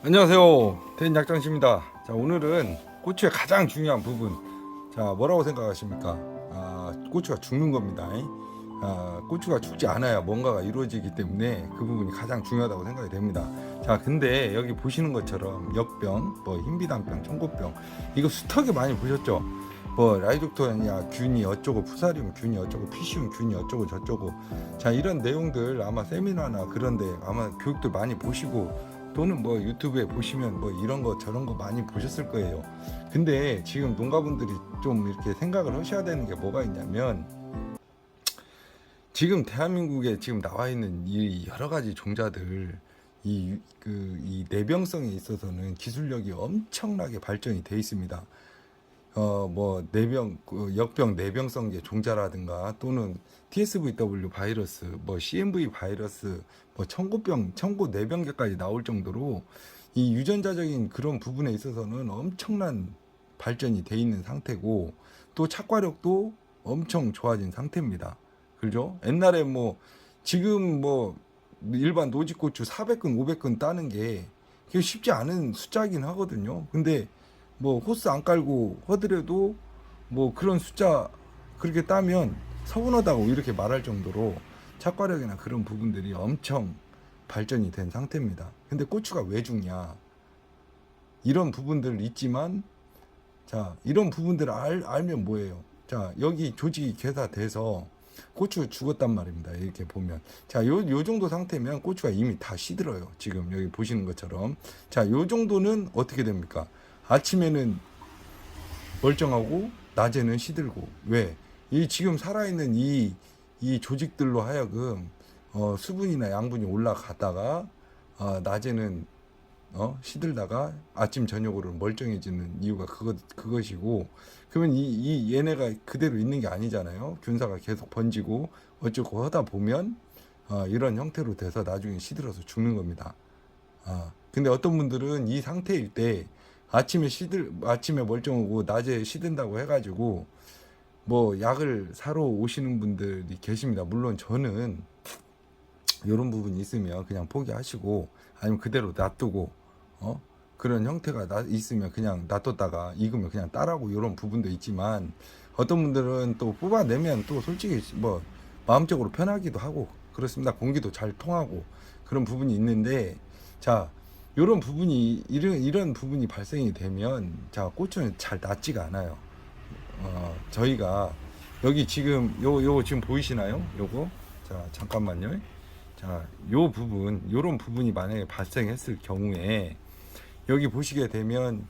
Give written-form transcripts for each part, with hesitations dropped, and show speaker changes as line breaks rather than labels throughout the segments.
안녕하세요, 대인약장씨입니다. 자, 오늘은 고추의 가장 중요한 부분, 자, 뭐라고 생각하십니까? 고추가 죽는 겁니다. 고추가 죽지 않아야 뭔가가 이루어지기 때문에 그 부분이 가장 중요하다고 생각이 됩니다. 자, 근데 여기 보시는 것처럼 역병, 뭐 흰비단병, 청고병, 이거 수턱에 많이 보셨죠? 뭐 라이족토냐 균이 어쩌고, 푸사리움 균이 어쩌고, 피시움 균이 어쩌고 저쩌고. 자, 이런 내용들 아마 세미나나 그런데 아마 교육들 많이 보시고, 또는 뭐 유튜브에 보시면 뭐 이런 거 저런 거 많이 보셨을 거예요. 근데 지금 농가분들이 좀 이렇게 생각을 하셔야 되는 게 뭐가 있냐면, 지금 대한민국에 지금 나와 있는 이 여러 가지 종자들, 이 내병성에 있어서는 기술력이 엄청나게 발전이 돼 있습니다. 뭐 역병 내병성계 종자라든가, 또는 TSVW 바이러스, 뭐 CMV 바이러스, 뭐 청고 내병계까지 나올 정도로 이 유전자적인 그런 부분에 있어서는 엄청난 발전이 돼 있는 상태고, 또 착과력도 엄청 좋아진 상태입니다. 그죠? 옛날에 뭐 지금 뭐 일반 노지고추 400근 500근 따는 게 그게 쉽지 않은 숫자긴 하거든요. 근데 뭐 호스 안 깔고 하더라도 뭐 그런 숫자 그렇게 따면 서운하다고 이렇게 말할 정도로 착과력이나 그런 부분들이 엄청 발전이 된 상태입니다. 근데 고추가 왜 죽냐, 이런 부분들 있지만, 자, 이런 부분들을 알면 뭐예요? 자, 여기 조직이 개사돼서 고추 죽었단 말입니다. 이렇게 보면, 자, 요 정도 상태면 고추가 이미 다 시들어요. 지금 여기 보시는 것처럼. 자, 요 정도는 어떻게 됩니까? 아침에는 멀쩡하고 낮에는 시들고. 왜? 이 지금 살아있는 이 조직들로 하여금 수분이나 양분이 올라가다가 낮에는 시들다가 아침 저녁으로 멀쩡해지는 이유가 그것이고. 그러면 이 얘네가 그대로 있는 게 아니잖아요. 균사가 계속 번지고 어쩌고 하다 보면 이런 형태로 돼서 나중에 시들어서 죽는 겁니다. 근데 어떤 분들은 이 상태일 때 아침에 멀쩡하고 낮에 시든다고 해가지고 뭐 약을 사러 오시는 분들이 계십니다. 물론 저는 이런 부분이 있으면 그냥 포기하시고, 아니면 그대로 놔두고, 그런 형태가 있으면 그냥 놔뒀다가 익으면 그냥 따라고, 이런 부분도 있지만, 어떤 분들은 또 뽑아내면 또 솔직히 뭐 마음적으로 편하기도 하고 그렇습니다. 공기도 잘 통하고 그런 부분이 있는데, 자, 이런 부분이 발생이 되면, 자, 고추는 잘 낫지가 않아요. 저희가 여기 지금 요거 지금 보이시나요? 요거, 자, 잠깐만요. 자, 요런 부분이 만약에 발생했을 경우에 여기 보시게 되면,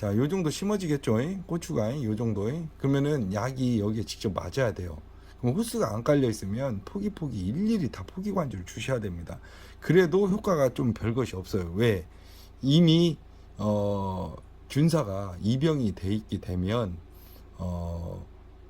요 정도 심어지겠죠? 고추가 요 정도. 그러면은 약이 여기에 직접 맞아야 돼요. 그럼 호스가 안 깔려 있으면 포기 일일이 다 포기 관주를 주셔야 됩니다. 그래도 효과가 좀 별것이 없어요. 왜? 이미 균사가 이병이 돼 있게 되면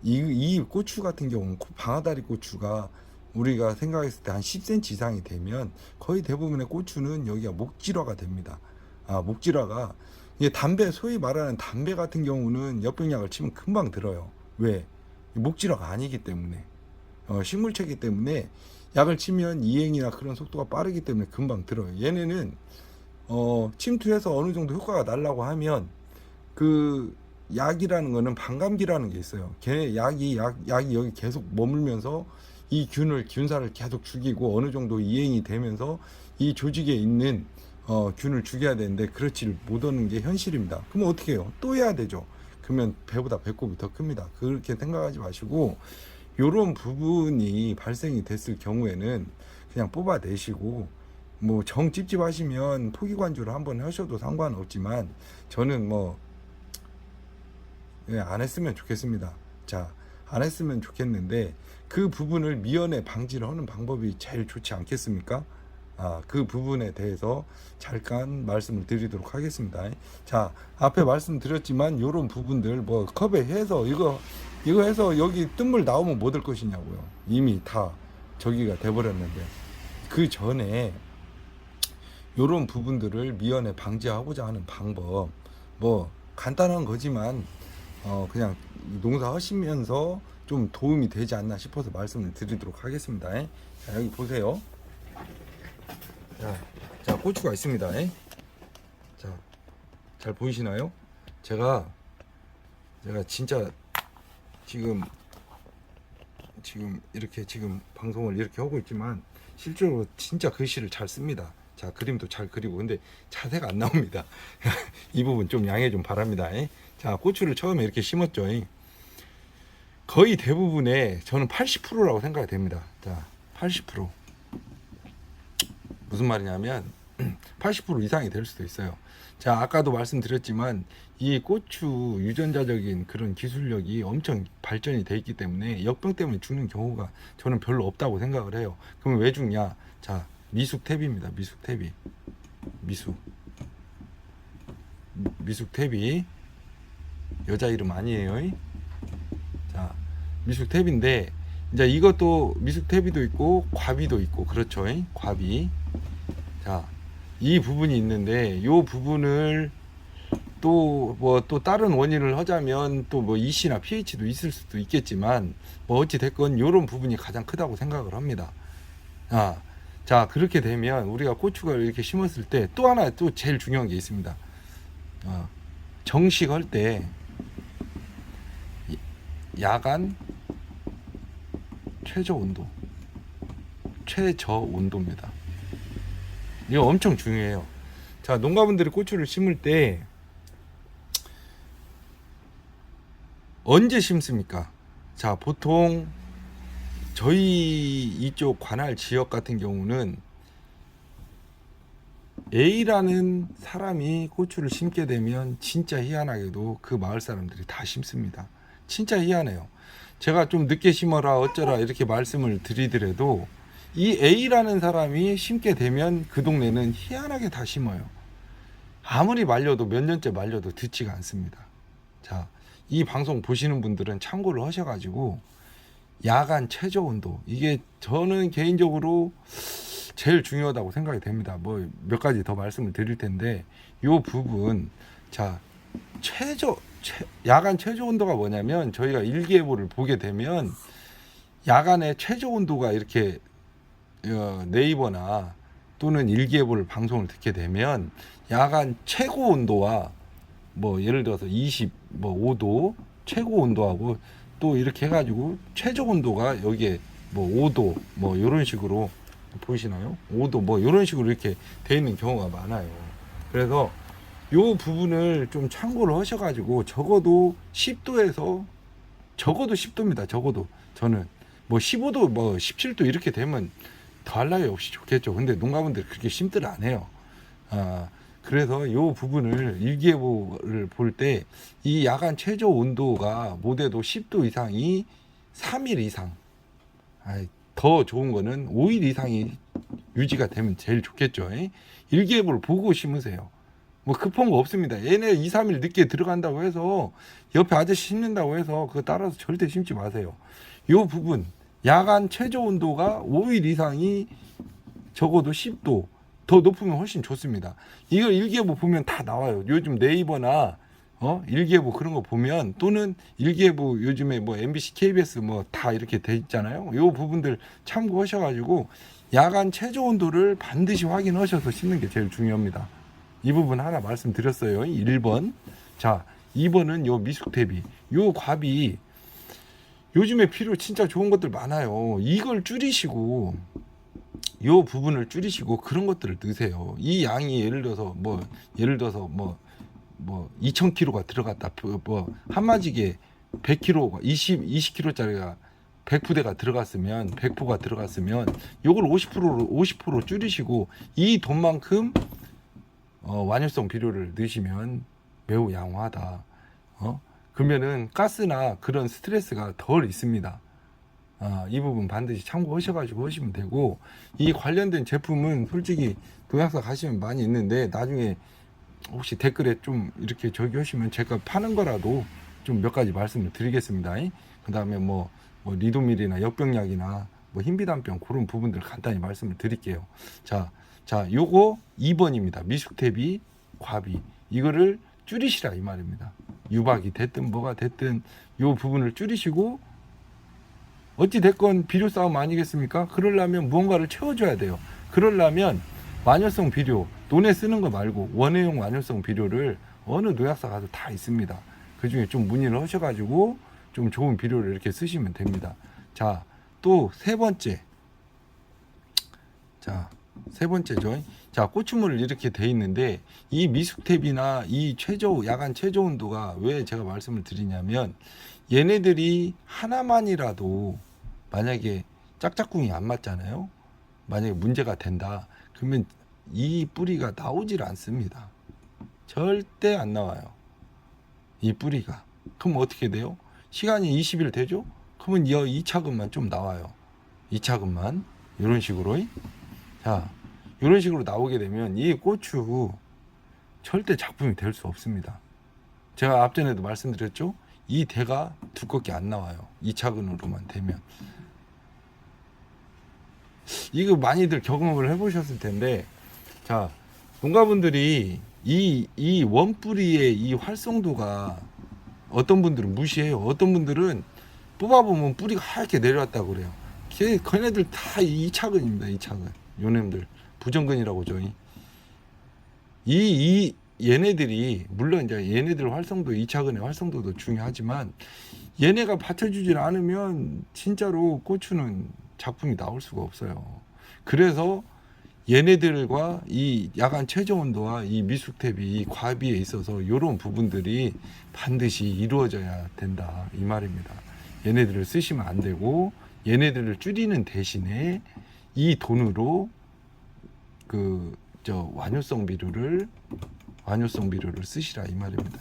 이 고추 같은 경우는 방아다리 고추가 우리가 생각했을 때 한 10cm 이상이 되면 거의 대부분의 고추는 여기가 목질화가 됩니다. 목질화가, 이게 소위 말하는 담배 같은 경우는 역병약을 치면 금방 들어요. 왜? 목질화가 아니기 때문에, 식물체이기 때문에 약을 치면 이행이나 그런 속도가 빠르기 때문에 금방 들어요. 얘네는 침투해서 어느 정도 효과가 나려고 하면, 그 약이라는 거는 반감기라는 게 있어요. 약이 여기 계속 머물면서 이 균사를 계속 죽이고 어느 정도 이행이 되면서 이 조직에 있는 균을 죽여야 되는데 그렇지 못하는 게 현실입니다. 그러면 어떻게 해요? 또 해야 되죠. 그러면 배보다 배꼽이 더 큽니다. 그렇게 생각하지 마시고, 요런 부분이 발생이 됐을 경우에는 그냥 뽑아내시고, 뭐 정 찝찝하시면 포기관주를 한번 하셔도 상관없지만, 저는 뭐 안 했으면 좋겠습니다. 자, 안 했으면 좋겠는데, 그 부분을 미연에 방지를 하는 방법이 제일 좋지 않겠습니까? 그 부분에 대해서 잠깐 말씀을 드리도록 하겠습니다. 자, 앞에 말씀드렸지만 요런 부분들 뭐 컵에 해서 이거 해서 여기 뜬물 나오면 뭐 될 것이냐고요. 이미 다 저기가 돼버렸는데, 그 전에 요런 부분들을 미연에 방지하고자 하는 방법, 뭐 간단한 거지만 그냥 농사 하시면서 좀 도움이 되지 않나 싶어서 말씀을 드리도록 하겠습니다. 자, 여기 보세요. 자, 고추가 있습니다. 자, 잘 보이시나요? 제가 진짜 지금 이렇게 지금 방송을 이렇게 하고 있지만 실제로 진짜 글씨를 잘 씁니다. 자, 그림도 잘 그리고. 근데 자세가 안 나옵니다. 이 부분 좀 양해 좀 바랍니다. 자, 고추를 처음에 이렇게 심었죠. 거의 대부분의 저는 80%라고 생각이 됩니다. 자, 80%. 무슨 말이냐면 80% 이상이 될 수도 있어요. 자, 아까도 말씀드렸지만 이 고추 유전자적인 그런 기술력이 엄청 발전이 돼 있기 때문에 역병 때문에 죽는 경우가 저는 별로 없다고 생각을 해요. 그러면 왜 죽냐? 자, 미숙태비입니다. 미숙태비. 미숙태비. 여자 이름 아니에요. 자, 미숙태비인데 이제 이것도 미숙태비도 있고 과비도 있고 그렇죠. 과비. 자, 이 부분이 있는데 이 부분을 또 다른 원인을 하자면 또 뭐 EC나 pH도 있을 수도 있겠지만 뭐 어찌 됐건 이런 부분이 가장 크다고 생각을 합니다. 자, 그렇게 되면 우리가 고추를 이렇게 심었을 때 또 하나 또 제일 중요한 게 있습니다. 정식할 때 야간 최저 온도입니다. 이거 엄청 중요해요. 자, 농가분들이 고추를 심을 때 언제 심습니까? 자, 보통 저희 이쪽 관할 지역 같은 경우는 A라는 사람이 고추를 심게 되면 진짜 희한하게도 그 마을 사람들이 다 심습니다. 진짜 희한해요. 제가 좀 늦게 심어라 어쩌라 이렇게 말씀을 드리더라도 이 A라는 사람이 심게 되면 그 동네는 희한하게 다 심어요. 아무리 말려도 몇 년째 말려도 듣지가 않습니다. 자, 이 방송 보시는 분들은 참고를 하셔가지고 야간 최저 온도, 이게 저는 개인적으로 제일 중요하다고 생각이 됩니다. 뭐 몇 가지 더 말씀을 드릴 텐데 요 부분, 자, 야간 최저 온도가 뭐냐면 저희가 일기예보를 보게 되면 야간에 최저 온도가 이렇게 네이버나 또는 일기예보를 방송을 듣게 되면 야간 최고 온도와 뭐 예를 들어서 25도 최고 온도하고 또 이렇게 해가지고 최저 온도가 여기에 뭐 5도 뭐 이런 식으로 보이시나요? 5도 뭐 이런 식으로 이렇게 돼 있는 경우가 많아요. 그래서 요 부분을 좀 참고를 하셔가지고 적어도 10도에서 적어도 10도입니다. 적어도 저는 뭐 15도 뭐 17도 이렇게 되면 더할 나위 없이 좋겠죠. 근데 농가분들이 그렇게 심들 안 해요. 그래서 요 부분을 일기예보를 볼 때 이 야간 최저 온도가 못해도 10도 이상이 3일 이상, 더 좋은 거는 5일 이상이 유지가 되면 제일 좋겠죠. 일기예보를 보고 심으세요. 뭐 급한 거 없습니다. 얘네 2, 3일 늦게 들어간다고 해서 옆에 아저씨 심는다고 해서 그거 따라서 절대 심지 마세요. 요 부분 야간 최저 온도가 5일 이상이 적어도 10도 더 높으면 훨씬 좋습니다. 이거 일기예보 보면 다 나와요. 요즘 네이버나 일기예보 그런 거 보면, 또는 일기예보 요즘에 뭐 MBC, KBS 뭐 다 이렇게 돼 있잖아요. 요 부분들 참고하셔가지고 야간 최저 온도를 반드시 확인하셔서 심는 게 제일 중요합니다. 이 부분 하나 말씀드렸어요. 1번. 자, 2번은 요 미숙대비, 요 과비. 요즘에 필요 진짜 좋은 것들 많아요. 이걸 줄이시고 요 부분을 줄이시고 그런 것들을 넣으세요. 이 양이 예를 들어서 뭐 2,000kg가 들어갔다. 뭐 한마디게 100kg, 20kg짜리가 100푸대가 들어갔으면 100포가 들어갔으면 요걸 50% 줄이시고 이 돈만큼 완효성 비료를 넣으시면 매우 양호하다. 그러면은 가스나 그런 스트레스가 덜 있습니다. 이 부분 반드시 참고하셔가지고 하시면 되고, 이 관련된 제품은 솔직히 동양사 가시면 많이 있는데 나중에 혹시 댓글에 좀 이렇게 저기 하시면 제가 파는 거라도 좀 몇 가지 말씀을 드리겠습니다. 그 다음에 뭐 리도밀이나 역병약이나 뭐 흰비단병 그런 부분들 간단히 말씀을 드릴게요. 자, 요거 2번입니다. 미숙대비, 과비. 이거를 줄이시라 이 말입니다. 유박이 됐든 뭐가 됐든 요 부분을 줄이시고, 어찌 됐건 비료 싸움 아니겠습니까? 그러려면 무언가를 채워줘야 돼요. 그러려면 완효성 비료, 논에 쓰는 거 말고 원예용 완효성 비료를 어느 농약사 가도 다 있습니다. 그 중에 좀 문의를 하셔가지고 좀 좋은 비료를 이렇게 쓰시면 됩니다. 자, 또 세 번째. 자, 세 번째죠. 자, 고추물을 이렇게 돼 있는데 이 미숙탭이나 이 야간 최저 온도가 왜 제가 말씀을 드리냐면 얘네들이 하나만이라도 만약에 짝짝꿍이 안 맞잖아요. 만약에 문제가 된다. 그러면 이 뿌리가 나오질 않습니다. 절대 안 나와요. 이 뿌리가. 그럼 어떻게 돼요? 시간이 20일 되죠? 그러면 이 차근만 좀 나와요. 이 차근만. 이런 식으로. 자, 이런 식으로 나오게 되면 이 고추 절대 작품이 될 수 없습니다. 제가 앞전에도 말씀드렸죠? 이 대가 두껍게 안 나와요. 이 차근으로만 되면. 이거 많이들 경험을 해보셨을 텐데, 자, 농가분들이 이 원뿌리의 이 활성도가 어떤 분들은 무시해요. 어떤 분들은 뽑아보면 뿌리가 하얗게 내려왔다고 그래요. 걔네들 다 이 차근입니다. 이 차근. 요놈들 부정근이라고 죠. 얘네들이 물론 이제 얘네들 활성도 2차근의 활성도도 중요하지만 얘네가 받쳐주질 않으면 진짜로 고추는 작품이 나올 수가 없어요. 그래서 얘네들과 이 야간 최저 온도와 이 미숙탭이 이 과비에 있어서 이런 부분들이 반드시 이루어져야 된다 이 말입니다. 얘네들을 쓰시면 안 되고 얘네들을 줄이는 대신에 이 돈으로 완효성 비료를 쓰시라 이 말입니다.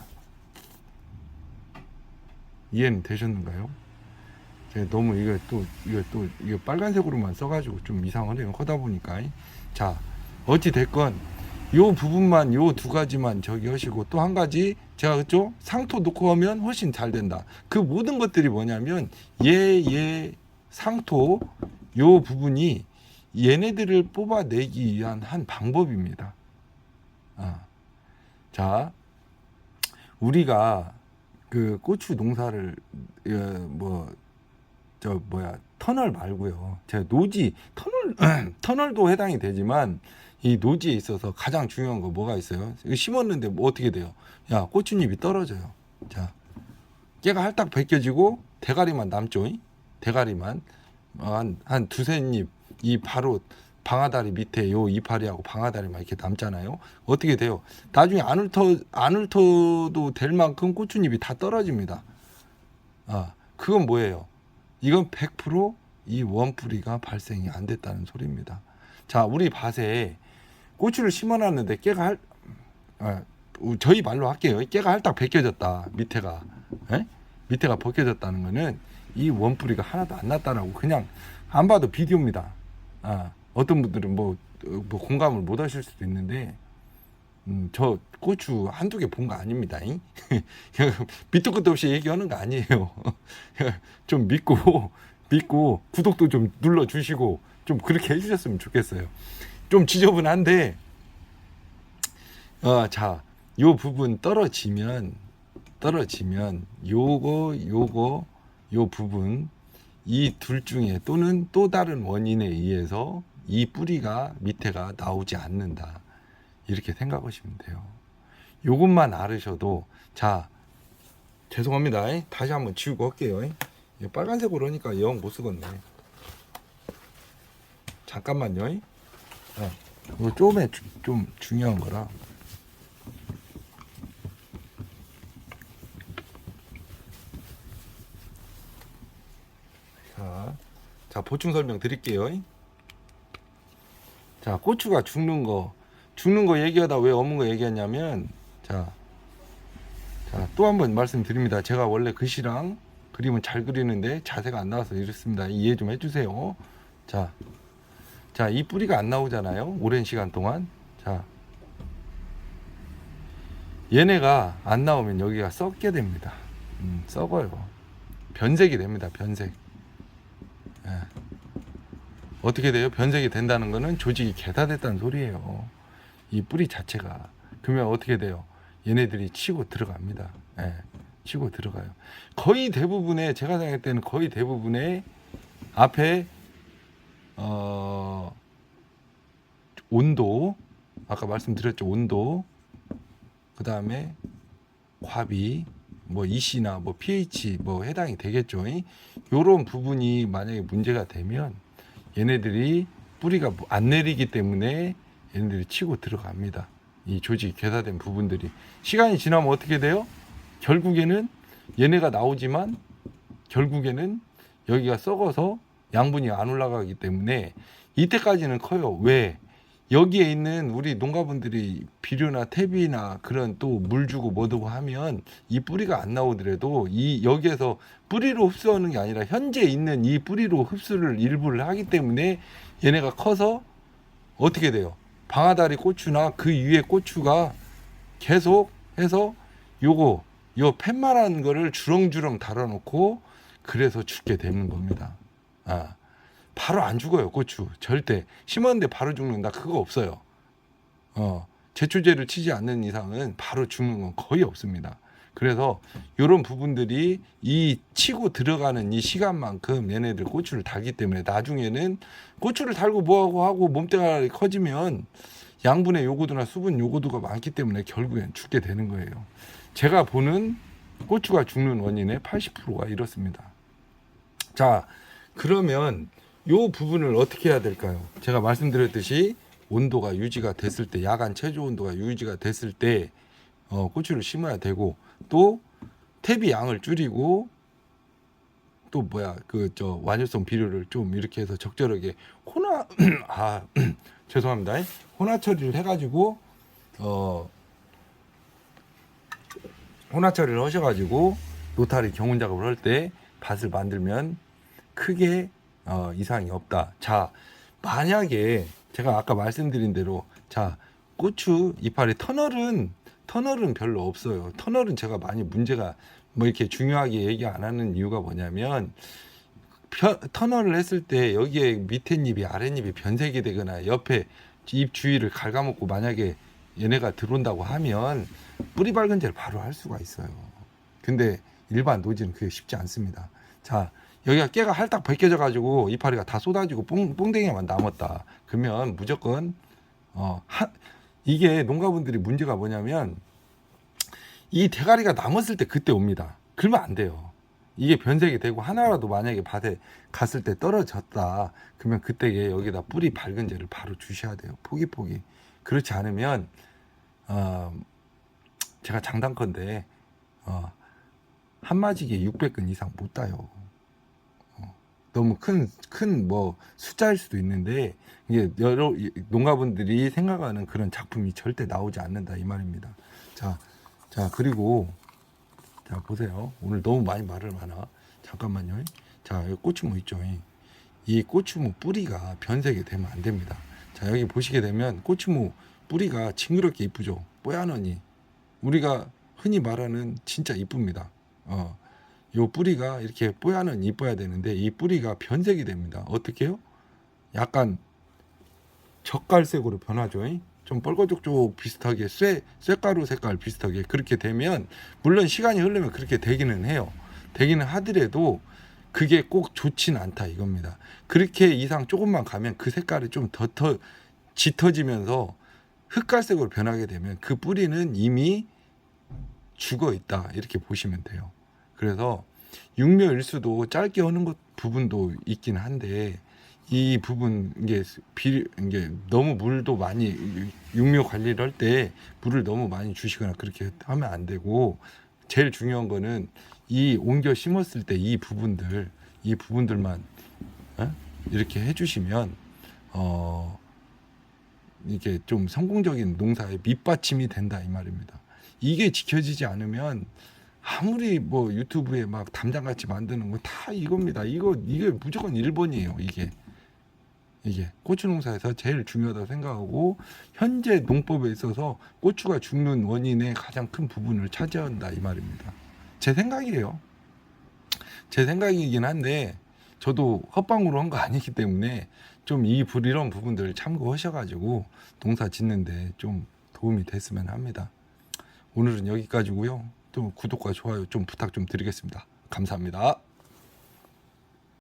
이해는 되셨는가요? 너무 이거 빨간색으로만 써가지고 좀 이상하네요. 하다 보니까. 자, 어찌 됐건 요 부분만 요 두 가지만 저기 하시고 또 한 가지 제가 그죠? 상토 놓고 하면 훨씬 잘 된다. 그 모든 것들이 뭐냐면 상토 요 부분이 얘네들을 뽑아내기 위한 한 방법입니다. 자, 우리가 그 고추 농사를 터널 말고요. 제가 터널도 해당이 되지만 이 노지에 있어서 가장 중요한 거 뭐가 있어요? 이거 심었는데 뭐 어떻게 돼요? 야, 고추잎이 떨어져요. 자, 깨가 할딱 벗겨지고 대가리만 남죠. 대가리만 한 두세 잎 이 바로 방아다리 밑에 요 이파리하고 방아다리만 이렇게 남잖아요. 어떻게 돼요? 나중에 안 훑어도 될 만큼 고추잎이 다 떨어집니다. 그건 뭐예요? 이건 100% 원뿌리가 발생이 안 됐다는 소리입니다. 자, 우리 밭에 고추를 심어놨는데 깨가 저희 말로 할게요. 깨가 할딱 벗겨졌다. 밑에가 벗겨졌다는 거는 이 원뿌리가 하나도 안 났다라고 그냥 안 봐도 비디오입니다. 어떤 분들은 뭐 공감을 못 하실 수도 있는데 저 고추 한두 개 본 거 아닙니다. 밑도 끝도 없이 얘기하는 거 아니에요. 좀 믿고 구독도 좀 눌러주시고 좀 그렇게 해주셨으면 좋겠어요. 좀 지저분한데 자, 요 부분 떨어지면 요 부분 이 둘 중에 또는 또 다른 원인에 의해서 이 뿌리가 밑에가 나오지 않는다. 이렇게 생각하시면 돼요. 요것만 알으셔도 자, 죄송합니다. 다시 한번 지우고 할게요. 빨간색으로 하니까 영 못 쓰겠네. 잠깐만요. 이거 좀 중요한 거라. 자, 보충 설명 드릴게요. 자, 고추가 죽는 거 얘기하다 왜 없는 거 얘기했냐면 자, 또 한 번 말씀드립니다. 제가 원래 글씨랑 그림은 잘 그리는데 자세가 안 나와서 이렇습니다. 이해 좀 해주세요. 자, 이 뿌리가 안 나오잖아요. 오랜 시간 동안. 자, 얘네가 안 나오면 여기가 썩게 됩니다. 썩어요. 변색이 됩니다. 변색. 어떻게 돼요? 변색이 된다는 거는 조직이 개다됐다는 소리예요. 이 뿌리 자체가. 그러면 어떻게 돼요? 얘네들이 치고 들어갑니다. 치고 들어가요. 거의 대부분의 제가 생각할 때는 거의 대부분의 앞에 온도, 아까 말씀드렸죠. 온도, 그 다음에 과비, 뭐 EC나 뭐 pH 뭐 해당이 되겠죠. 요런 부분이 만약에 문제가 되면 얘네들이 뿌리가 안 내리기 때문에 얘네들이 치고 들어갑니다. 이 조직이 괴사된 부분들이 시간이 지나면 어떻게 돼요? 결국에는 얘네가 나오지만 결국에는 여기가 썩어서 양분이 안 올라가기 때문에 이때까지는 커요. 왜? 여기에 있는 우리 농가분들이 비료나 퇴비나 그런 또 물 주고 뭐 두고 하면 이 뿌리가 안 나오더라도 이 여기에서 뿌리로 흡수하는 게 아니라 현재 있는 이 뿌리로 흡수를 일부를 하기 때문에 얘네가 커서 어떻게 돼요? 방아다리 고추나 그 위에 고추가 계속 해서 요 팻말한 거를 주렁주렁 달아놓고 그래서 죽게 되는 겁니다. 바로 안 죽어요. 고추 절대 심었는데 바로 죽는다 그거 없어요. 제초제를 치지 않는 이상은 바로 죽는 건 거의 없습니다. 그래서 이런 부분들이 이 치고 들어가는 이 시간만큼 얘네들 고추를 달기 때문에 나중에는 고추를 달고 뭐하고 하고 몸뚱아리 커지면 양분의 요구도나 수분 요구도가 많기 때문에 결국엔 죽게 되는 거예요. 제가 보는 고추가 죽는 원인의 80%가 이렇습니다. 자, 그러면 요 부분을 어떻게 해야 될까요? 제가 말씀드렸듯이 온도가 유지가 됐을 때, 야간 최저 온도가 유지가 됐을 때 고추를 심어야 되고, 또 퇴비 양을 줄이고, 또 완효성 비료를 좀 이렇게 해서 적절하게 죄송합니다. 혼화 처리를 해가지고 혼화 처리를 하셔가지고 노타리 경운 작업을 할 때 밭을 만들면 크게 이상이 없다. 자, 만약에 제가 아까 말씀드린 대로 고추 이파리 터널은 별로 없어요. 터널은 제가 많이 문제가 뭐 이렇게 중요하게 얘기 안 하는 이유가 뭐냐면 터널을 했을 때 여기에 밑에 잎이 아랫잎이 변색이 되거나 옆에 잎 주위를 갉아먹고 만약에 얘네가 들어온다고 하면 뿌리 밝은제를 바로 할 수가 있어요. 근데 일반 노지는 그게 쉽지 않습니다. 자, 여기가 깨가 할딱 벗겨져 가지고 이파리가 다 쏟아지고 뽕댕이만 남았다. 그러면 무조건 이게 농가분들이 문제가 뭐냐면 이 대가리가 남았을 때 그때 옵니다. 그러면 안 돼요. 이게 변색이 되고 하나라도 만약에 밭에 갔을 때 떨어졌다. 그러면 그때 여기다 뿌리 밝은제를 바로 주셔야 돼요. 포기포기. 그렇지 않으면 제가 장단컨대 한 마지기에 600근 이상 못 따요. 너무 큰 뭐 숫자일 수도 있는데 이게 여러 농가분들이 생각하는 그런 작품이 절대 나오지 않는다 이 말입니다. 자 그리고 자 보세요. 오늘 너무 많이 말을 많아. 잠깐만요. 자 여기 고추무 있죠. 이 고추무 뿌리가 변색이 되면 안 됩니다. 자 여기 보시게 되면 고추무 뿌리가 징그럽게 이쁘죠. 뽀얀하니 우리가 흔히 말하는 진짜 이쁩니다. 요 뿌리가 이렇게 뽀얀은 이뻐야 되는데 이 뿌리가 변색이 됩니다. 어떻게 해요? 약간 젓갈색으로 변하죠. 좀 뻘거족족 비슷하게 쇠가루 색깔 비슷하게 그렇게 되면 물론 시간이 흐르면 그렇게 되기는 해요. 되기는 하더라도 그게 꼭 좋진 않다 이겁니다. 그렇게 이상 조금만 가면 그 색깔이 좀 더 짙어지면서 흑갈색으로 변하게 되면 그 뿌리는 이미 죽어 있다 이렇게 보시면 돼요. 그래서 육묘일수도 짧게 하는 것 부분도 있긴 한데 이 부분 이게 너무 물도 많이 육묘 관리를 할 때 물을 너무 많이 주시거나 그렇게 하면 안 되고 제일 중요한 거는 이 옮겨 심었을 때 이 부분들만 이렇게 해주시면 이게 좀 성공적인 농사의 밑받침이 된다 이 말입니다. 이게 지켜지지 않으면 아무리 뭐 유튜브에 막 담장같이 만드는 거 다 이겁니다. 이게 무조건 1번이에요. 이게 고추 농사에서 제일 중요하다고 생각하고 현재 농법에 있어서 고추가 죽는 원인의 가장 큰 부분을 차지한다 이 말입니다. 제 생각이에요. 제 생각이긴 한데 저도 헛방으로 한 거 아니기 때문에 좀 이런 부분들을 참고하셔가지고 농사 짓는데 좀 도움이 됐으면 합니다. 오늘은 여기까지고요. 또 구독과 좋아요 좀 부탁 좀 드리겠습니다. 감사합니다.